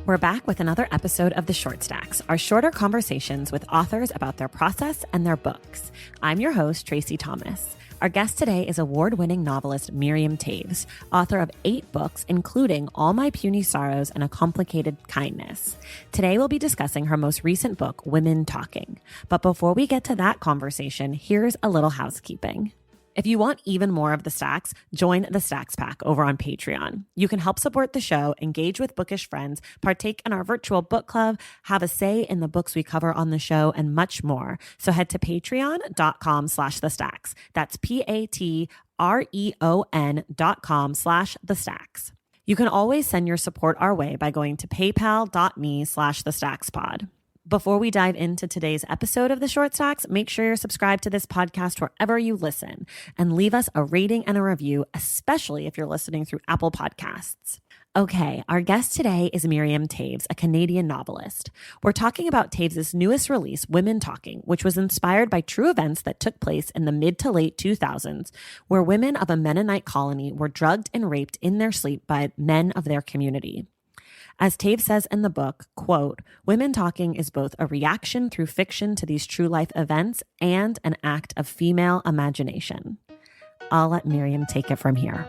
We're back with another episode of The Short Stacks, our shorter conversations with authors about their process and their books. I'm your host, Tracy Thomas. Our guest today is award-winning novelist Miriam Toews, author of 8 books, including All My Puny Sorrows and A Complicated Kindness. Today, we'll be discussing her most recent book, Women Talking. But before we get to that conversation, here's a little housekeeping. If you want even more of the Stacks, join the Stacks Pack over on Patreon. You can help support the show, engage with bookish friends, partake in our virtual book club, have a say in the books we cover on the show, and much more. So head to patreon.com/thestacks. That's patreon.com/thestacks. You can always send your support our way by going to paypal.me/thestackspod. Before we dive into today's episode of The Short Stacks, make sure you're subscribed to this podcast wherever you listen and leave us a rating and a review, especially if you're listening through Apple Podcasts. Okay, our guest today is Miriam Toews, a Canadian novelist. We're talking about Toews' newest release, Women Talking, which was inspired by true events that took place in the mid to late 2000s, where women of a Mennonite colony were drugged and raped in their sleep by men of their community. As Toews says in the book, quote, Women Talking is both a reaction through fiction to these true life events and an act of female imagination. I'll let Miriam take it from here.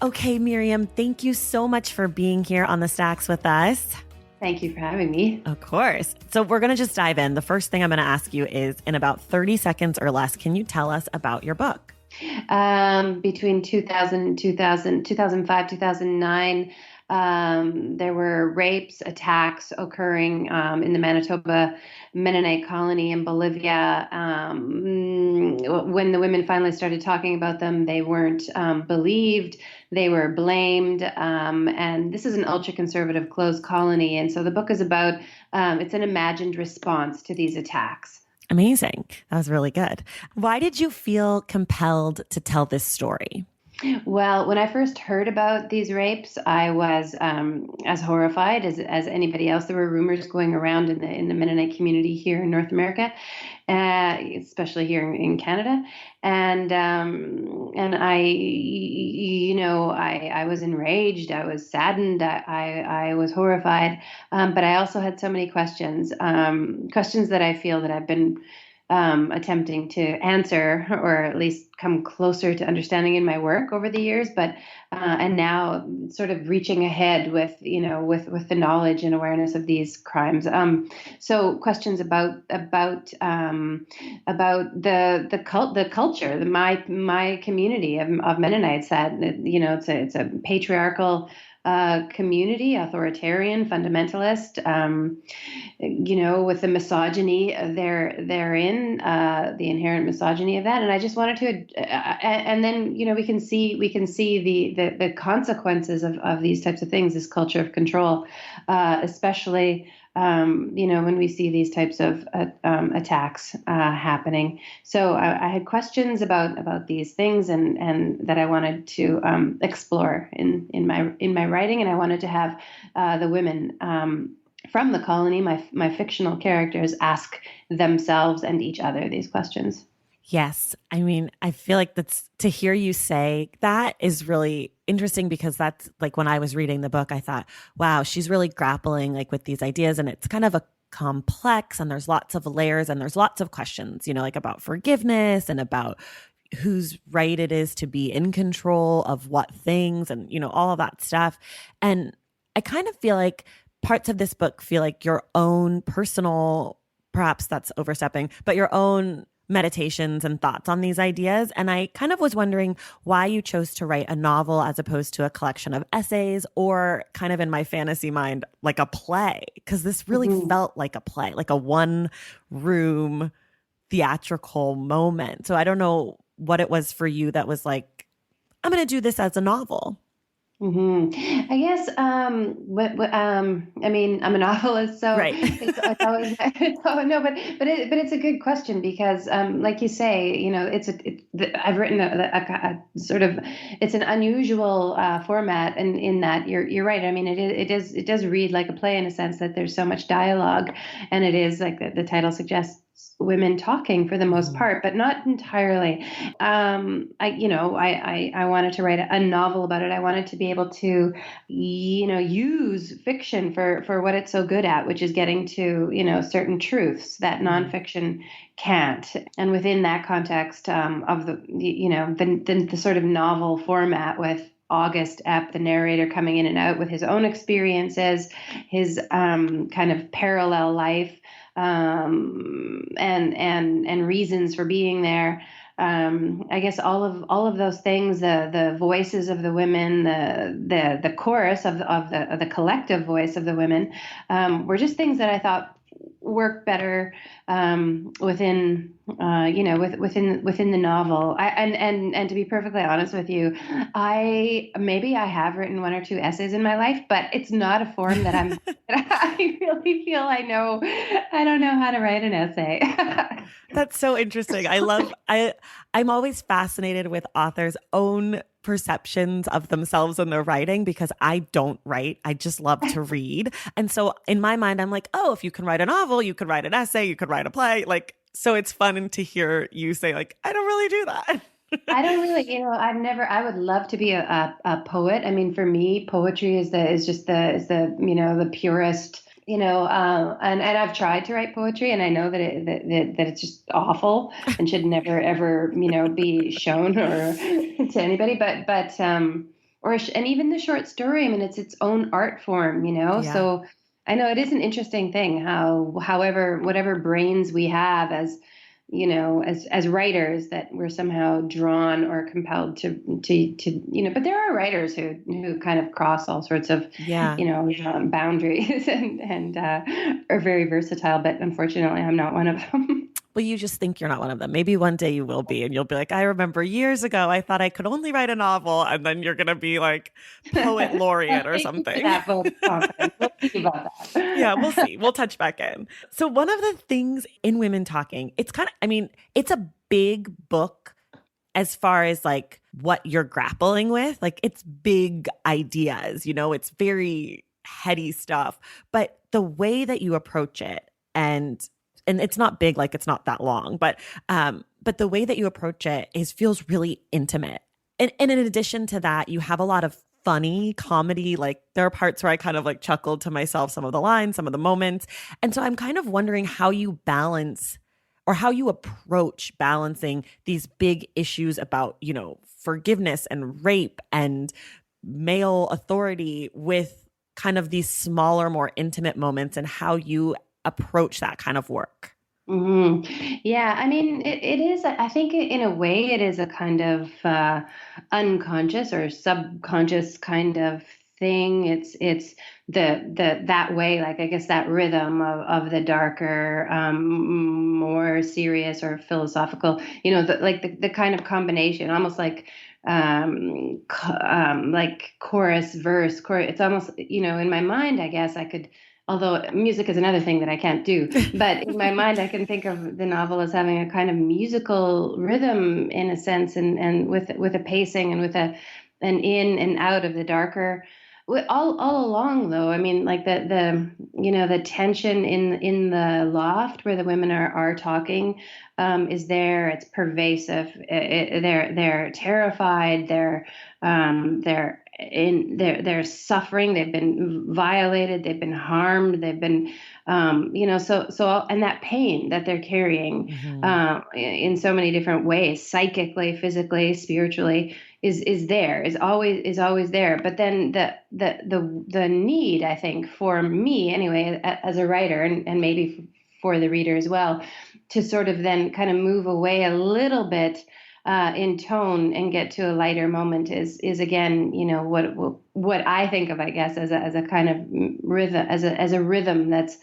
Okay, Miriam, thank you so much for being here on the Stacks with us. Thank you for having me. Of course. So we're going to just dive in. The first thing I'm going to ask you is, in about 30 seconds or less, can you tell us about your book? Between 2005, 2009, there were rapes, attacks occurring in the Manitoba Mennonite colony in Bolivia. When the women finally started talking about them, they weren't believed. They were blamed. And this is an ultra-conservative closed colony. And so the book is about, it's an imagined response to these attacks. Amazing. That was really good. Why did you feel compelled to tell this story? Well, when I first heard about these rapes, I was as horrified as anybody else. There were rumors going around in the Mennonite community here in North America, especially here in Canada, and I was enraged. I was saddened. I was horrified, but I also had so many questions that I feel that I've been attempting to answer, or at least come closer to understanding in my work over the years, but and now sort of reaching ahead with the knowledge and awareness of these crimes. So questions about the culture, my community of Mennonites, that it's a patriarchal community, authoritarian, fundamentalist, with the misogyny therein, the inherent misogyny of that. And I just wanted to, and then, we can see the consequences of these types of things, this culture of control, especially, when we see these types of attacks happening. So I had questions about these things, and that I wanted to explore in my writing, and I wanted to have the women from the colony, my fictional characters, ask themselves and each other these questions. Yes. I mean, I feel like to hear you say that is really interesting, because that's like, when I was reading the book, I thought, wow, she's really grappling like with these ideas, and it's kind of a complex, and there's lots of layers, and there's lots of questions, like about forgiveness and about whose right it is to be in control of what things, and, all of that stuff. And I kind of feel like parts of this book feel like your own personal, perhaps that's overstepping, but your own meditations and thoughts on these ideas. And I kind of was wondering why you chose to write a novel as opposed to a collection of essays, or kind of in my fantasy mind, like a play, because this really felt like a play, like a one-room theatrical moment. So I don't know what it was for you that was like, I'm going to do this as a novel. I guess, I mean, I'm a novelist, so right. it's always, no, but it's a good question, because, like you say, I've written a sort of, it's an unusual format, and in that you're right. I mean, it does read like a play in a sense that there's so much dialogue, and it is like the title suggests women talking for the most Mhm. part, but not entirely. I wanted to write a novel about it. I wanted to be able to, use fiction for what it's so good at, which is getting to, certain truths that Mhm. nonfiction can't. And within that context, of the sort of novel format with August Epp, the narrator, coming in and out with his own experiences, his kind of parallel life, and reasons for being there. I guess all of those things, the voices of the women, the chorus of the collective voice of the women, were just things that I thought work better within within the novel. And to be perfectly honest with you, I have written one or two essays in my life, but it's not a form that I'm I really feel I don't know how to write an essay. That's so interesting. I'm always fascinated with authors' own perceptions of themselves and their writing because I don't write. I just love to read. And so in my mind I'm like, "Oh, if you can write a novel, you could write an essay, you could write a play." Like so it's fun to hear you say like, "I don't really do that." I don't really, I would love to be a poet. I mean, for me, poetry is the purest, and I've tried to write poetry, and I know that it's just awful and should never ever, be shown or to anybody. And even the short story, I mean, it's its own art form, Yeah. so I know it is an interesting thing how, however, whatever brains we have as writers, that we're somehow drawn or compelled to. But there are writers who kind of cross all sorts of Yeah. boundaries and are very versatile, but unfortunately I'm not one of them. Well, you just think you're not one of them. Maybe one day you will be, and you'll be like, I remember years ago, I thought I could only write a novel, and then you're going to be like poet laureate or Thank you for something. that vote of confidence. We'll see about Yeah, we'll that. see. We'll touch back in. So, one of the things in Women Talking, it's kind of, I mean, it's a big book as far as like what you're grappling with. Like, it's big ideas, it's very heady stuff. But the way that you approach it, and it's not big, like it's not that long, but the way that you approach it feels really intimate. And in addition to that, you have a lot of funny comedy. Like there are parts where I kind of like chuckled to myself, some of the lines, some of the moments. And so I'm kind of wondering how you balance or how you approach balancing these big issues about, forgiveness and rape and male authority with kind of these smaller, more intimate moments and how you approach that kind of work. Hmm. Yeah, I mean, it is, I think in a way, it is a kind of unconscious or subconscious kind of thing. It's that way, like, I guess that rhythm of the darker, more serious or philosophical, the kind of combination, almost like chorus, verse, chorus. It's almost, in my mind, I guess I could, although music is another thing that I can't do. But in my mind, I can think of the novel as having a kind of musical rhythm in a sense, and with a pacing and with an in and out of the darker. All along, though, I mean, like the tension in the loft where the women are talking, is there. It's pervasive. They're terrified. They're suffering. They've been violated. They've been harmed. They've been, and that pain that they're carrying, Mhm. in so many different ways, psychically, physically, spiritually, is always there. But then the need, I think, for me anyway, as a writer, and maybe for the reader as well, to sort of then kind of move away a little bit, in tone, and get to a lighter moment, is again, what I think of, I guess, as a kind of rhythm, as a rhythm that's,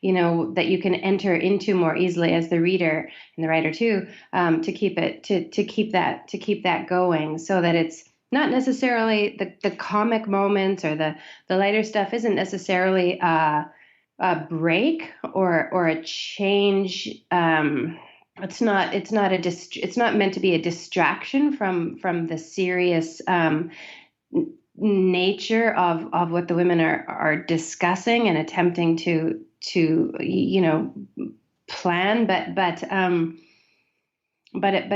that you can enter into more easily as the reader, and the writer too, to keep that going, so that it's not necessarily the comic moments, or the lighter stuff isn't necessarily a break or a change. it's not meant to be a distraction from the serious nature of what the women are discussing and attempting to plan, but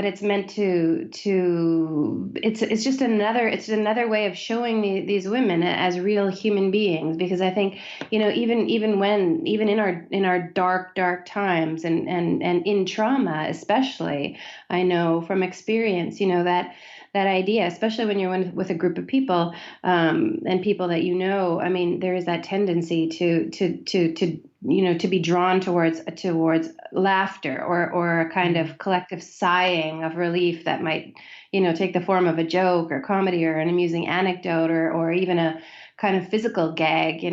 it's meant to it's just another way of showing these women as real human beings, because I think, even in our dark times, and in trauma especially, I know from experience, that idea, especially when you're with a group of people, and people that, I mean, there is that tendency to be drawn towards laughter, or a kind of collective sighing of relief that might, take the form of a joke or comedy or an amusing anecdote, or even a kind of physical gag,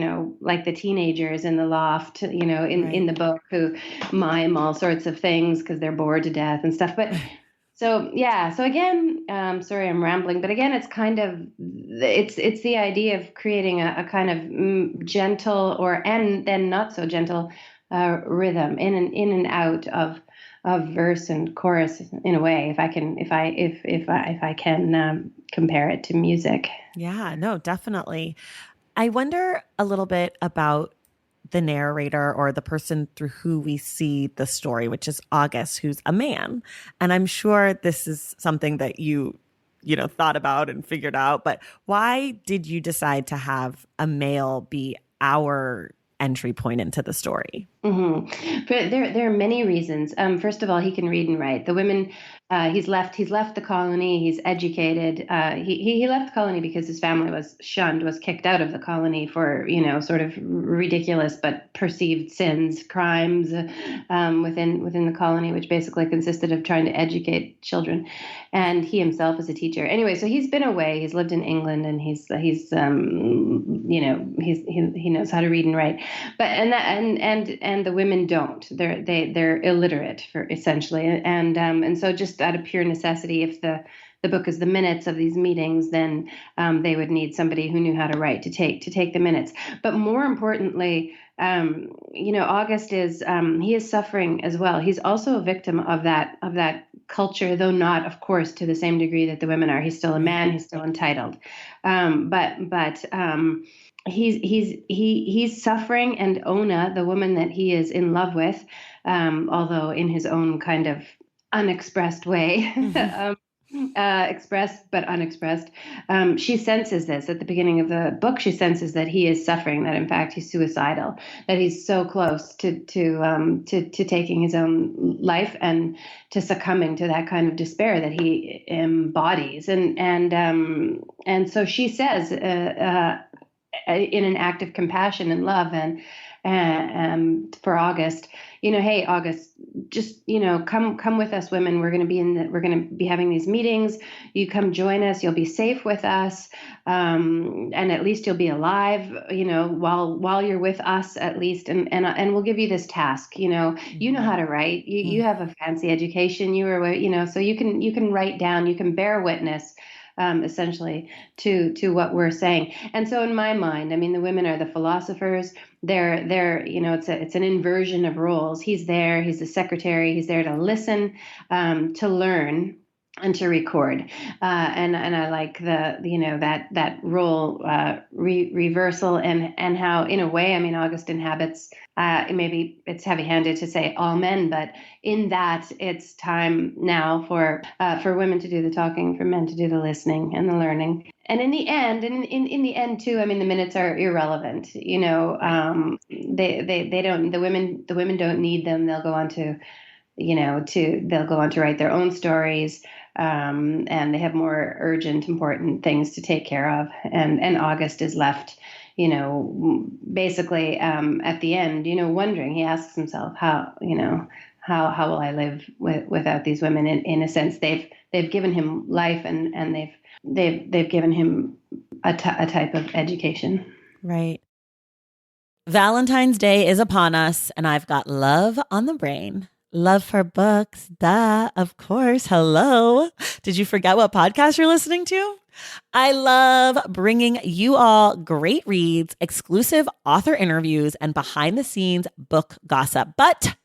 like the teenagers in the loft, in Right. the book, who mime all sorts of things because they're bored to death and stuff. But so yeah, so again, sorry, I'm rambling, but again, it's the idea of creating a kind of gentle, and then not so gentle, rhythm in and out of verse and chorus, in a way, if I can compare it to music. Yeah, no, definitely. I wonder a little bit about the narrator, or the person through who we see the story, which is August, who's a man. And I'm sure this is something that you thought about and figured out, but why did you decide to have a male be our entry point into the story? But there are many reasons. First of all, he can read and write. The women, he's left the colony. He's educated. He left the colony because his family was kicked out of the colony for, sort of ridiculous but perceived sins, crimes, within the colony, which basically consisted of trying to educate children. And he himself is a teacher. Anyway, so he's been away. He's lived in England, and he knows how to read and write. But and the women don't. They're illiterate, for essentially, and so, just out of pure necessity, if the book is the minutes of these meetings, then they would need somebody who knew how to write to take the minutes. But more importantly, August he is suffering as well. He's also a victim of that culture, though not, of course, to the same degree that the women are. He's still a Right. man. He's still entitled. But he's suffering, and Ona, the woman that he is in love with, although in his own kind of unexpressed way, expressed but unexpressed. She senses this at the beginning of the book. She senses that he is suffering, that in fact he's suicidal, that he's so close to taking his own life, and to succumbing to that kind of despair that he embodies. And so she says, in an act of compassion and love, and for August, hey, August, just, come with us, women. We're going to be having these meetings. You come join us. You'll be safe with us, and at least you'll be alive, while you're with us, at least. And we'll give you this task. You know how to write. You have a fancy education. So you can write down. You can bear witness, essentially, to what we're saying. And so, in my mind, I mean, the women are the philosophers. They're it's an inversion of roles. He's there. He's the secretary. He's there to listen, to learn, and to record. And I like that role, reversal, and how, in a way, I mean, August inhabits, maybe it's heavy-handed to say all men, but in that it's time now for women to do the talking, for men to do the listening and the learning. And in the end, in the end too, I mean, the minutes are irrelevant. Right. They don't, the women don't need them. They'll go on to write their own stories, and they have more urgent, important things to take care of. And August is left, basically, at the end, wondering. He asks himself, how will I live without these women? In a sense, they've given him life, and they've given him a type of education. Right. Valentine's Day is upon us, and I've got love on the brain. Love for books. Duh, of course. Hello. Did you forget what podcast you're listening to? I love bringing you all great reads, exclusive author interviews, and behind the scenes book gossip. But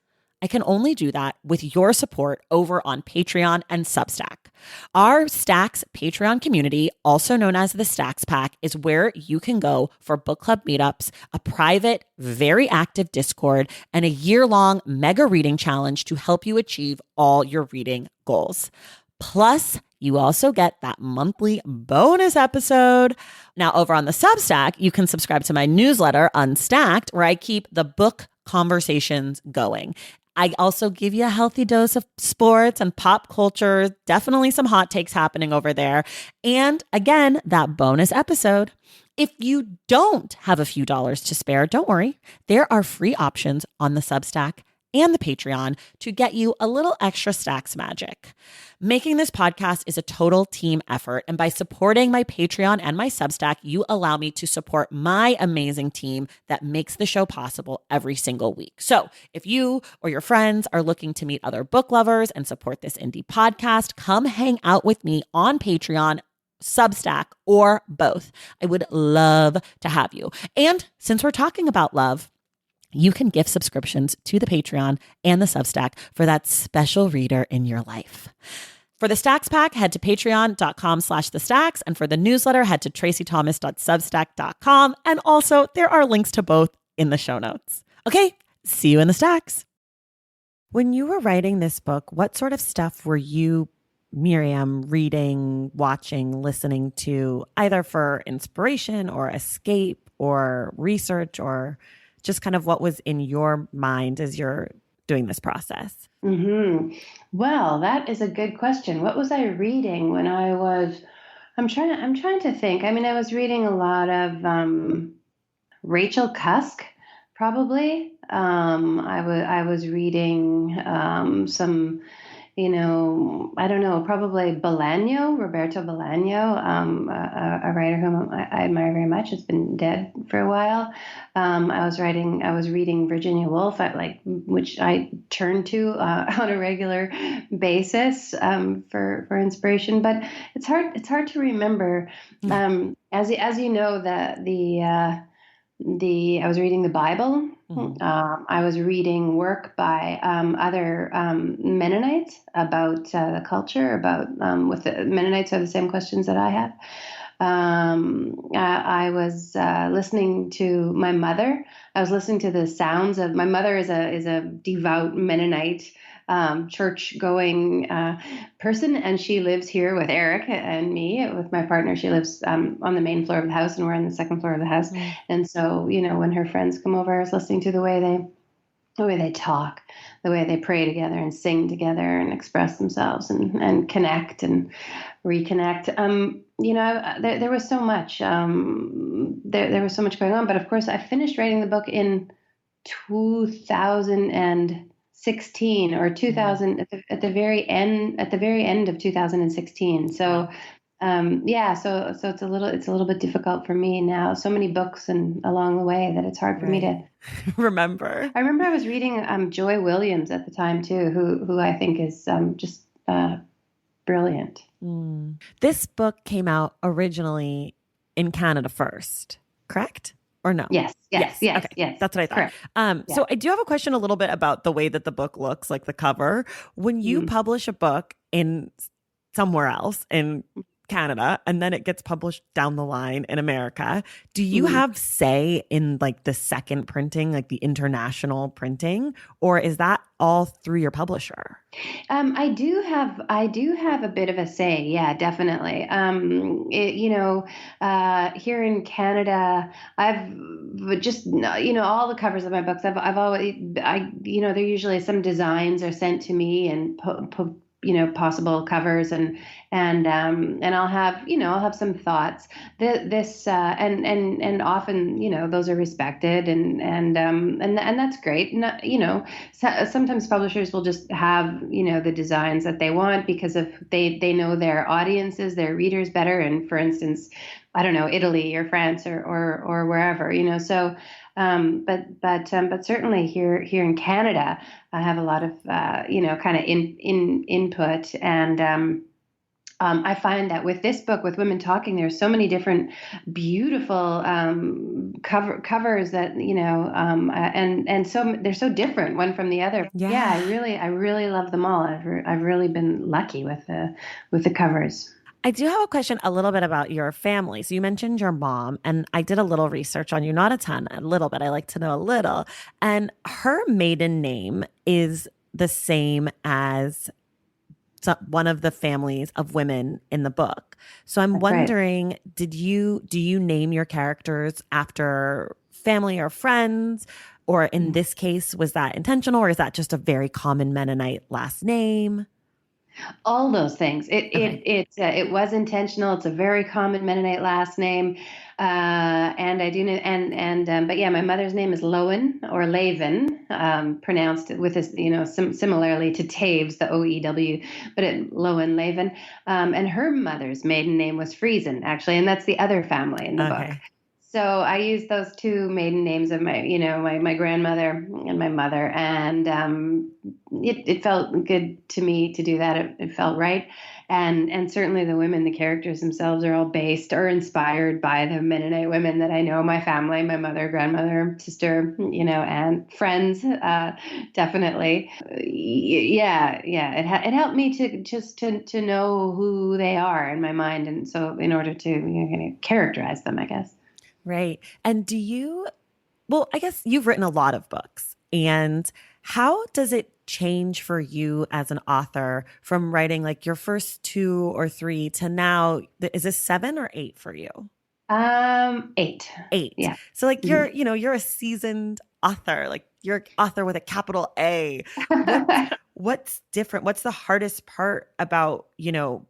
I can only do that with your support over on Patreon and Substack. Our Stacks Patreon community, also known as the Stacks Pack, is where you can go for book club meetups, a private, very active Discord, and a year-long mega reading challenge to help you achieve all your reading goals. Plus, you also get that monthly bonus episode. Now, over on the Substack, you can subscribe to my newsletter, Unstacked, where I keep the book conversations going. I also give you a healthy dose of sports and pop culture, definitely some hot takes happening over there. And again, that bonus episode. If you don't have a few dollars to spare, don't worry. There are free options on the Substack and the Patreon to get you a little extra Stacks magic. Making this podcast is a total team effort, and by supporting my Patreon and my Substack, you allow me to support my amazing team that makes the show possible every single week. So if you or your friends are looking to meet other book lovers and support this indie podcast, come hang out with me on Patreon, Substack, or both. I would love to have you. And since we're talking about love, you can gift subscriptions to the Patreon and the Substack for that special reader in your life. For the Stacks Pack, head to patreon.com/thestacks. And for the newsletter, head to tracythomas.substack.com. And also, there are links to both in the show notes. Okay, see you in the Stacks. When you were writing this book, what sort of stuff were you, Miriam, reading, watching, listening to, either for inspiration or escape or research, or just kind of what was in your mind as you're doing this process? Well, that is a good question. What was I reading when I was? I'm trying to think. I mean, I was reading a lot of Rachel Cusk, probably. I was reading some, I don't know, probably Roberto Bolaño, a writer whom I admire very much. Has been dead for a while. I was reading Virginia Woolf, which I turn to on a regular basis for inspiration. But it's hard to remember. As you know, I was reading the Bible. I was reading work by other Mennonites about the culture, about with the Mennonites are the same questions that I have. I was listening to my mother. I was listening to the sounds of my mother is a devout Mennonite church-going person, and she lives here with Eric and me, with my partner. She lives on the main floor of the house, and we're on the second floor of the house. And so, when her friends come over, I was listening to the way they talk, the way they pray together and sing together and express themselves and connect and reconnect. There was so much. There was so much going on. But of course, I finished writing the book in 2016 or 2000 at the very end of 2016. So. So it's a little bit difficult for me now. So many books and along the way that it's hard for me to remember. I remember I was reading Joy Williams at the time too, who I think is just brilliant. This book came out originally in Canada first, correct? Or no? Yes. Okay. Yes. That's what I thought. So I do have a question a little bit about the way that the book looks, like the cover. When you publish a book in somewhere else in Canada and then it gets published down the line in America, do you have say in like the second printing, like the international printing, or is that all through your publisher? I do have a bit of a say. Yeah, definitely. Here in Canada, I've just, all the covers of my books, I've always, there usually some designs are sent to me and possible covers and I'll have some thoughts. And often those are respected and that's great. Sometimes publishers will just have the designs that they want because of they know their audiences, their readers better. And for instance, I don't know, Italy or France or wherever, so. But certainly here in Canada, I have a lot of kind of input, and I find that with this book, with Women Talking, there's so many different beautiful covers that, and so they're so different one from the other. Yeah, Yeah. I really love them all. I've really been lucky with the covers. I do have a question a little bit about your family. So you mentioned your mom, and I did a little research on you, not a ton, a little bit. I like to know a little. And her maiden name is the same as one of the families of women in the book. So I'm That's right. wondering, do you name your characters after family or friends? Or in this case, was that intentional, or is that just a very common Mennonite last name? All those things. Okay. It was intentional. It's a very common Mennonite last name, and I do know. And but yeah, my mother's name is Lowen or Laven, pronounced with this, similarly to Taves, the Oew, but Lowen Laven. And her mother's maiden name was Friesen, actually, and that's the other family in the book. Okay. So I used those two maiden names of my grandmother and my mother, and it felt good to me to do that. It felt right, and certainly the women, the characters themselves, are all based or inspired by the Mennonite women that I know, my family, my mother, grandmother, sister, and friends, definitely. Yeah. It helped me to just to know who they are in my mind, and so in order to kind of characterize them, I guess. Right. And well, I guess you've written a lot of books. And how does it change for you as an author from writing like your first two or three to now? Is this seven or eight for you? Eight. Eight. Yeah. So like Mhm. you're a seasoned author, like you're an author with a capital A. What's different? What's the hardest part about,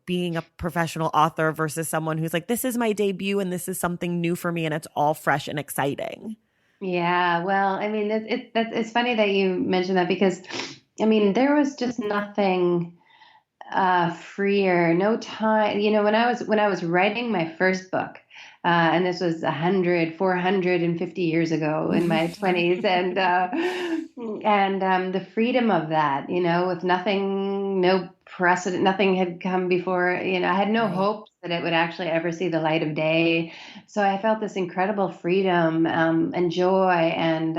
being a professional author versus someone who's like, this is my debut and this is something new for me and it's all fresh and exciting? Yeah, well, I mean, it's funny that you mentioned that because, I mean, there was just nothing freer, no time. When I was writing my first book, and this was 450 years ago in my 20s, and the freedom of that, with nothing, no precedent, nothing had come before. I had no Right. hopes that it would actually ever see the light of day. So I felt this incredible freedom and joy, and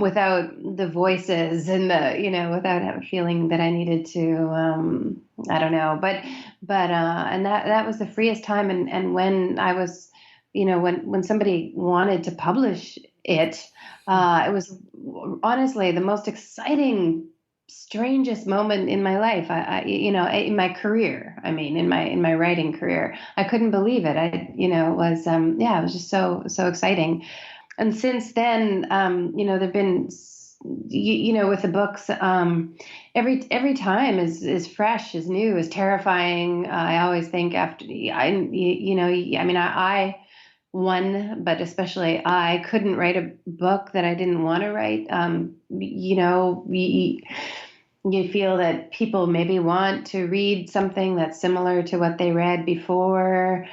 without the voices and without feeling that I needed to, I don't know, and that was the freest time. And when I was, when somebody wanted to publish it, it was honestly the most exciting, strangest moment in my life. In my career, I mean, in my writing career, I couldn't believe it. It was just so exciting. And since then, there've been, with the books, every time is fresh, is new, is terrifying. I always think after I mean, I one, but especially I couldn't write a book that I didn't want to write. You feel that people maybe want to read something that's similar to what they read before,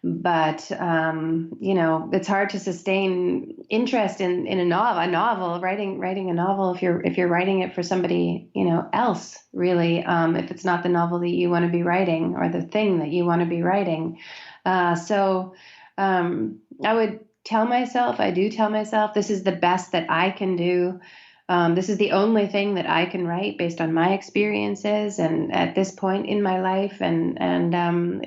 but it's hard to sustain interest in a novel, writing a novel, if you're writing it for somebody else, really, if it's not the novel that you want to be writing or the thing that you want to be writing. So I do tell myself this is the best that I can do. This is the only thing that I can write based on my experiences and at this point in my life, and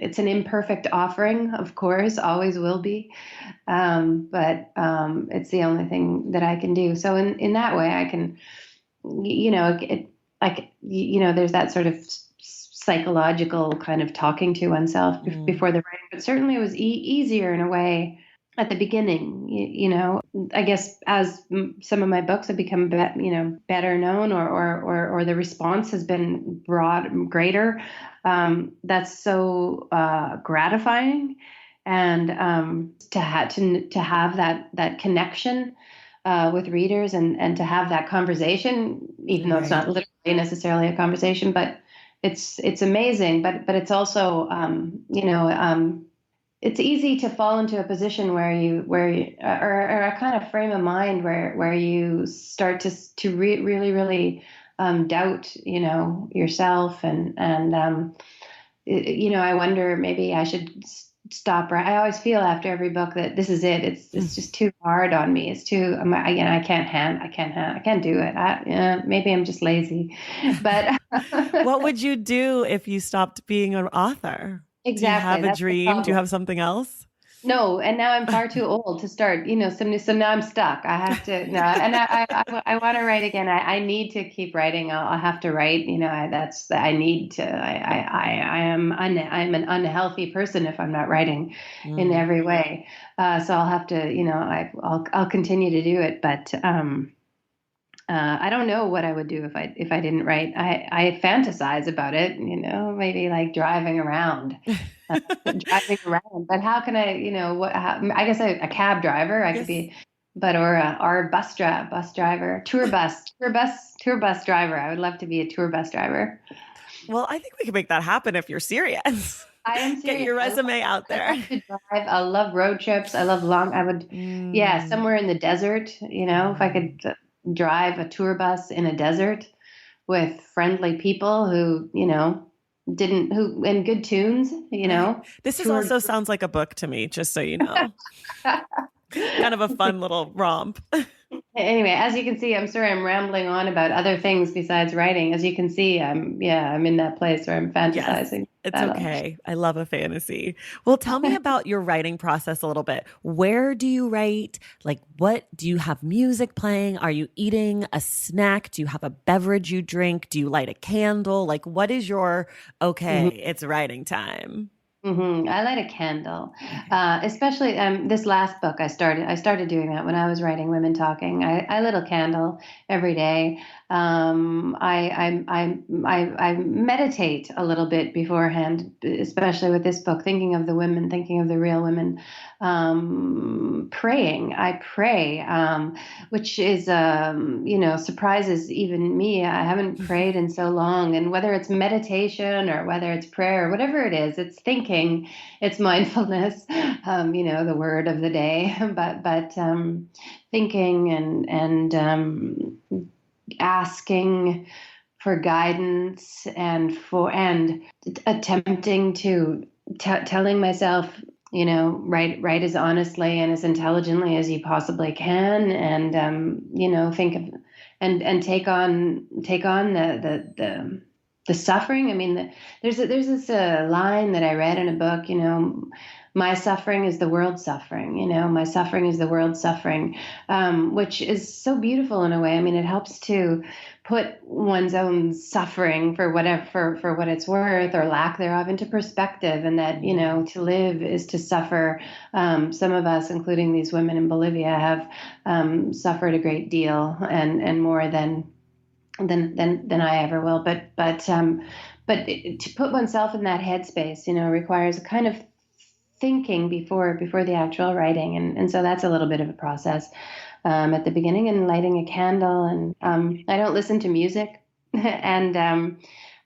it's an imperfect offering, of course, always will be, but it's the only thing that I can do. So in that way, I can, there's that sort of psychological kind of talking to oneself Mm, before the writing, but certainly it was easier in a way at the beginning. I guess as some of my books have become better known, or the response has been greater, that's so gratifying, and to have that connection with readers, and to have that conversation, even though it's right. not literally necessarily a conversation, but it's amazing. But it's also, it's easy to fall into a position or a kind of frame of mind where you start to really really doubt, yourself, and I wonder maybe I should stop. I always feel after every book that this is it. It's just too hard on me. It's too, again, I can't do it. Yeah, maybe I'm just lazy, but What would you do if you stopped being an author? Do you exactly, have a that's the dream? Do you problem. have something else? No, and now I'm far too old to start, so now I'm stuck. I have to, no, and I want to write again. I need to keep writing. I'll have to write, I need to, I'm an unhealthy person if I'm not writing in Mm. every way. So I'll have to, I'll continue to do it, but, I don't know what I would do if I didn't write. I fantasize about it, maybe like uh, driving around. But how can I, I guess a cab driver I could Yes. be, but or a bus driver, tour bus driver. I would love to be a tour bus driver. Well, I think we can make that happen if you're serious. I am Get serious. your resume out I there. love to drive. I love road trips. I love I would, yeah, Mm. somewhere in the desert, if I Mm. could drive a tour bus in a desert with friendly people who, didn't, who, and good tunes, Right. This is tour. also sounds like a book to me, just so you know. Kind of a fun little romp. Anyway, as you can see, I'm sorry I'm rambling on about other things besides writing. As you can see, I'm in that place where I'm Yes, fantasizing it's that all. okay. I love a fantasy. Well, tell me about your writing process a little bit. Where do you write? Like, what do you have music playing? Are you eating a snack? Do you have a beverage you drink? Do you light a candle? Like, what is your, okay, it's writing time? I light a candle, Okay. especially this last book. I started doing that when I was writing Women Talking. I lit a candle every day. I meditate a little bit beforehand, especially with this book, thinking of the women, thinking of the real women. Praying, I pray, which is surprises even me. I haven't prayed in so long, and whether it's meditation or whether it's prayer, whatever it is, it's thinking, it's mindfulness, the word of the day, but thinking and asking for guidance and attempting to telling myself, write as honestly and as intelligently as you possibly can, and think of and take on the suffering. I mean, there's this line that I read in a book. My suffering is the world's suffering. My suffering is the world's suffering, which is so beautiful in a way. I mean, it helps to put one's own suffering, for whatever, for what it's worth or lack thereof, into perspective, and that Mm. to live is to suffer. Some of us, including these women in Bolivia, have suffered a great deal, and more than I ever will. But to put oneself in that headspace, requires a kind of thinking before the actual writing, and so that's a little bit of a process at the beginning, and lighting a candle. And I don't listen to music, and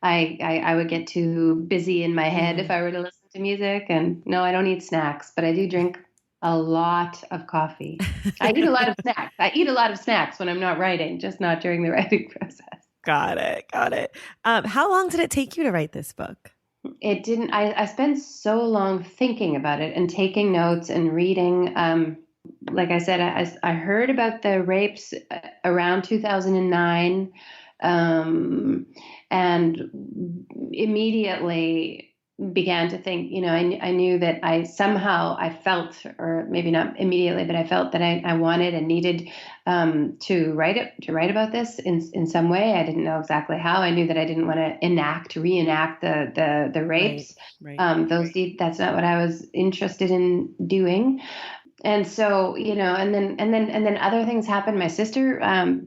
I would get too busy in my head if Mm. I were to listen to music. And no, I don't eat snacks, but I do drink a lot of coffee. I eat a lot of snacks. I eat a lot of snacks when I'm not writing, just not during the writing process. Got it. Got it. How long did it take you to write this book? It didn't. I spent so long thinking about it and taking notes and reading. Like I said, I heard about the rapes around 2009, um, and immediately began to think. I knew that I felt, or maybe not immediately, but I felt that I wanted and needed to write about this in some way. I didn't know exactly how. I knew that I didn't want to reenact the Right. rapes. Right. That's not what I was interested in doing. And so, and then other things happened. My sister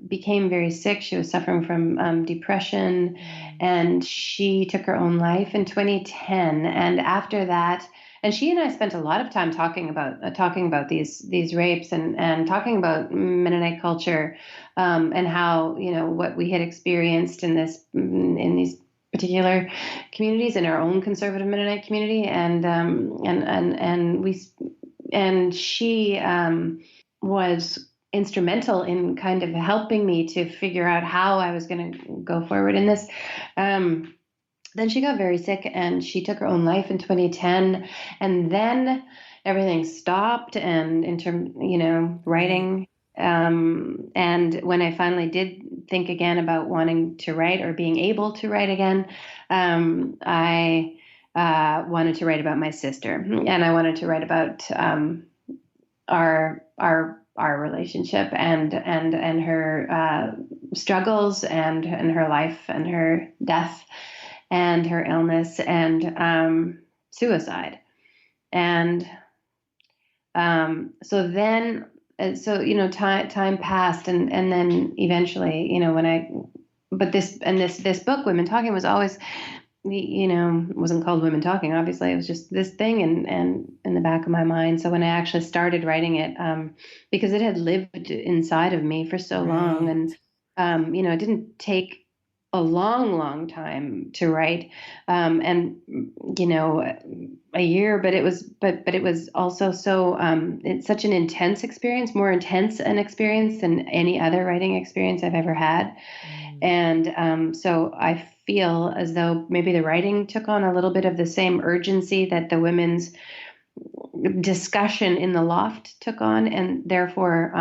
became very sick. She was suffering from depression, Mm. and she took her own life in 2010. And after that, and she and I spent a lot of time talking about these rapes, and talking about Mennonite culture, and how, what we had experienced in these particular communities, in our own conservative Mennonite community. And she was instrumental in kind of helping me to figure out how I was going to go forward in this. Um, then she got very sick and she took her own life in 2010. And then everything stopped. And in terms, Right. writing. And when I finally did think again about wanting to write or being able to write again, I wanted to write about my sister, and I wanted to write about our relationship and her struggles and her life and her death and her illness and suicide. And so then, time passed, and then eventually, when I, but this book, Women Talking, was always, wasn't called Women Talking. Obviously, it was just this thing, and in the back of my mind. So when I actually started writing it, because it had lived inside of me for so long, Right. and it didn't take a long, long time to write, and a year, but it was also so it's such an intense experience, more intense an experience than any other writing experience I've ever had. Mm. And so I feel as though maybe the writing took on a little bit of the same urgency that the women's discussion in the loft took on, and therefore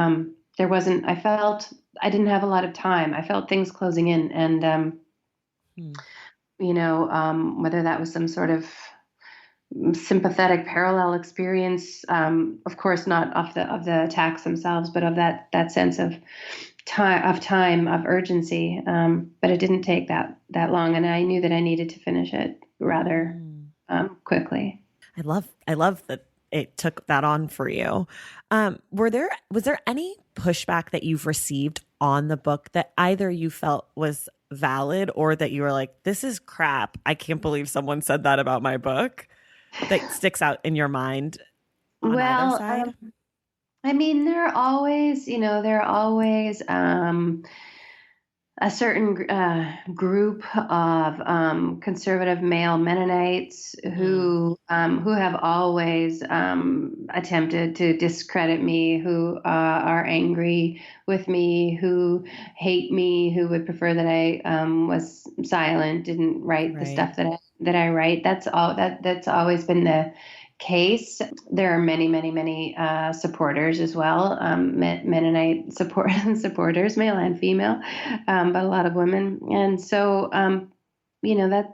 there wasn't. I felt I didn't have a lot of time. I felt things closing in, and Mm. whether that was some sort of sympathetic parallel experience, of course not of the attacks themselves, but of that sense of time of urgency. But it didn't take that long, and I knew that I needed to finish it rather Mm. quickly. I love that it took that on for you. Was there any pushback that you've received on the book that either you felt was valid or that you were like, this is crap. I can't believe someone said that about my book, that sticks out in your mind on either Well, side? I mean, there are always a certain group of conservative male Mennonites Mm. who have always attempted to discredit me, who are angry with me, who hate me, who would prefer that I was silent, didn't write the Right. stuff that I write. That's always been the case. There are many, many, many supporters as well, Mennonite supporters, male and female, but a lot of women. And so,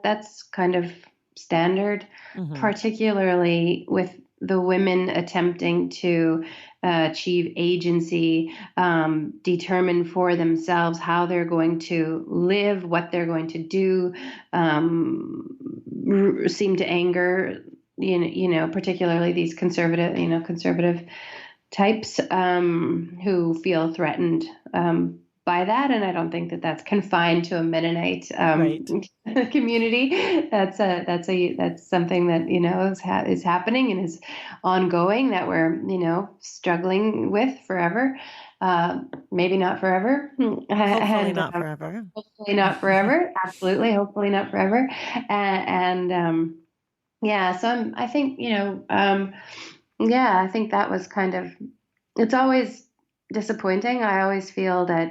that's kind of standard, Hmm. particularly with the women attempting to achieve agency, determine for themselves how they're going to live, what they're going to do, seem to anger, particularly these conservative types who feel threatened by that. And I don't think that that's confined to a Mennonite Right. community. That's something that is happening and is ongoing, that we're struggling with forever. Maybe not forever, Hopefully and not forever. hopefully not forever. Absolutely, hopefully not forever. And yeah, so I think yeah, I think that was kind of, it's always disappointing. I always feel that,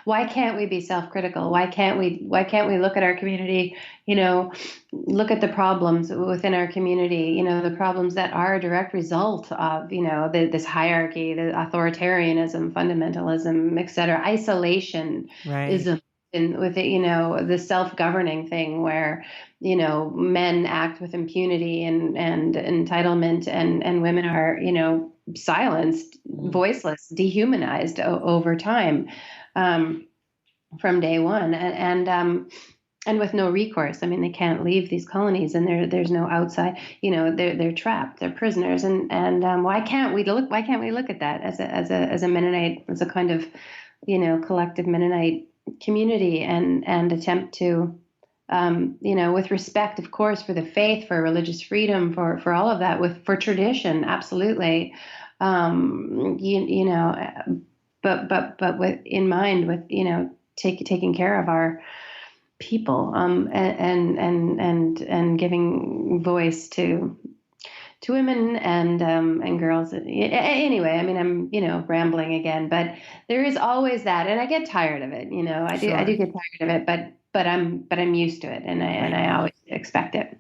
why can't we be self-critical? Why can't we look at our community, look at the problems within our community, the problems that are a direct result of, this hierarchy, the authoritarianism, fundamentalism, et cetera, isolationism, Right. and with it, the self-governing thing where, men act with impunity and entitlement, and women are, silenced, Mm. voiceless, dehumanized over time, um, from day one, and with no recourse. I mean, they can't leave these colonies, and there's no outside. They're trapped. They're prisoners, and why can't we look at that as a Mennonite, as a kind of collective Mennonite community, and attempt to with respect, of course, for the faith, for religious freedom, for all of that, for tradition, absolutely. But with in mind, with taking care of our people, and giving voice women and girls. Anyway, I mean, I'm, rambling again, but there is always that, and I get tired of it. I do Sure. get tired of it, but I'm used to it, and Right. I always expect it.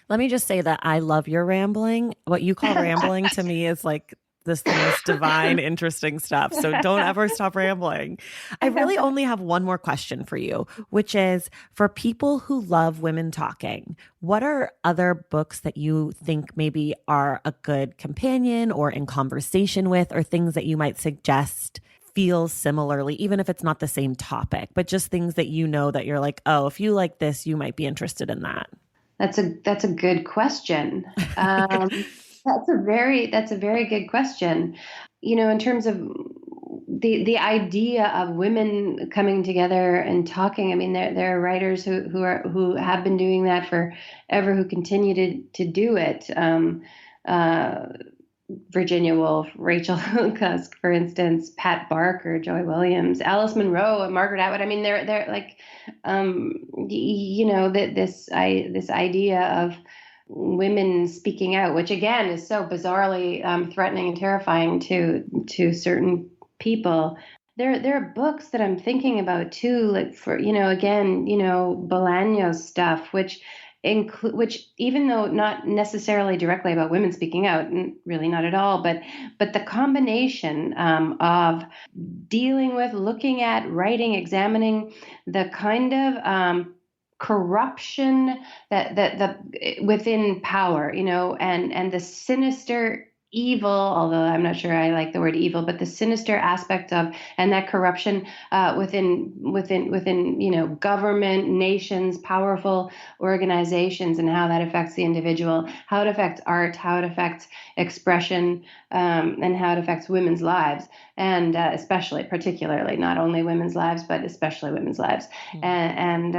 Let me just say that I love your rambling. What you call rambling to me is like this the most divine, interesting stuff. So don't ever stop rambling. I really only have one more question for you, which is for people who love women talking, what are other books that you think maybe are a good companion or in conversation with, or things that you might suggest feel similarly, even if it's not the same topic, but just things that you know that you're like, oh, if you like this, you might be interested in that. That's a good question. That's a very good question. In terms of the idea of women coming together and talking. I mean, there are writers who have been doing that forever, who continue to do it. Uh, Virginia Woolf, Rachel Cusk, for instance, Pat Barker, Joy Williams, Alice Munro, and Margaret Atwood. I mean, they're like, that this idea of women speaking out, which again is so bizarrely threatening and terrifying to certain people. There are books that I'm thinking about too, like for again Bolaños stuff, which even though not necessarily directly about women speaking out, and really not at all, but the combination of dealing with, looking at, writing, examining the kind of corruption that the within power, and the sinister evil, although I'm not sure I like the word evil, but the sinister aspect of, and that corruption within government, nations, powerful organizations, and how that affects the individual, how it affects art, how it affects expression, and how it affects women's lives, and particularly, not only women's lives, but especially women's lives, and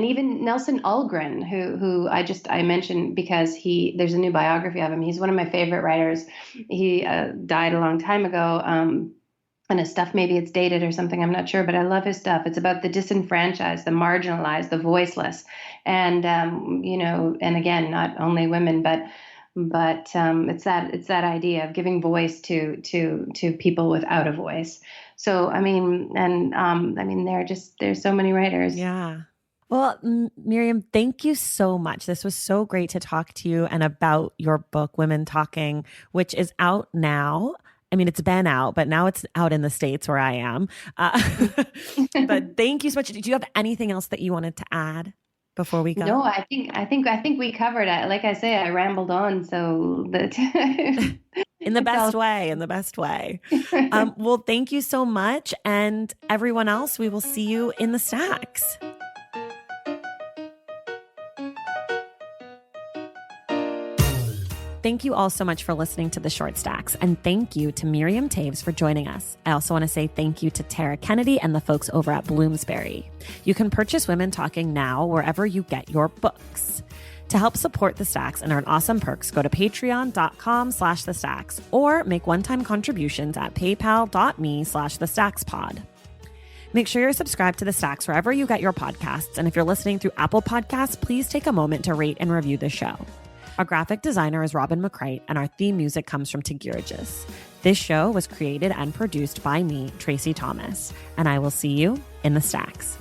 even Nelson Algren, who I mentioned because there's a new biography of him. He's one of my favorite writers. He died a long time ago. And his stuff, maybe it's dated or something, I'm not sure, but I love his stuff. It's about the disenfranchised, the marginalized, the voiceless, and and again, not only women, but it's that idea of giving voice to people without a voice. So I mean, and there's so many writers. Yeah. Well, Miriam, thank you so much. This was so great to talk to you and about your book, Women Talking, which is out now. I mean, it's been out, but now it's out in the States where I am. But thank you so much. Do you have anything else that you wanted to add before we go? No, I think we covered it. Like I say, I rambled on, so that in the best way, in the best way. Well, thank you so much. And everyone else, we will see you in the stacks. Thank you all so much for listening to The Short Stacks, and thank you to Miriam Toews for joining us. I also want to say thank you to Tara Kennedy and the folks over at Bloomsbury. You can purchase Women Talking now wherever you get your books. To help support The Stacks and earn awesome perks, go to patreon.com/The Stacks or make one-time contributions at paypal.me/TheStacksPod. Make sure you're subscribed to The Stacks wherever you get your podcasts, and if you're listening through Apple Podcasts, please take a moment to rate and review the show. Our graphic designer is Robin McCrite, and our theme music comes from Tigurigis. This show was created and produced by me, Tracy Thomas, and I will see you in the stacks.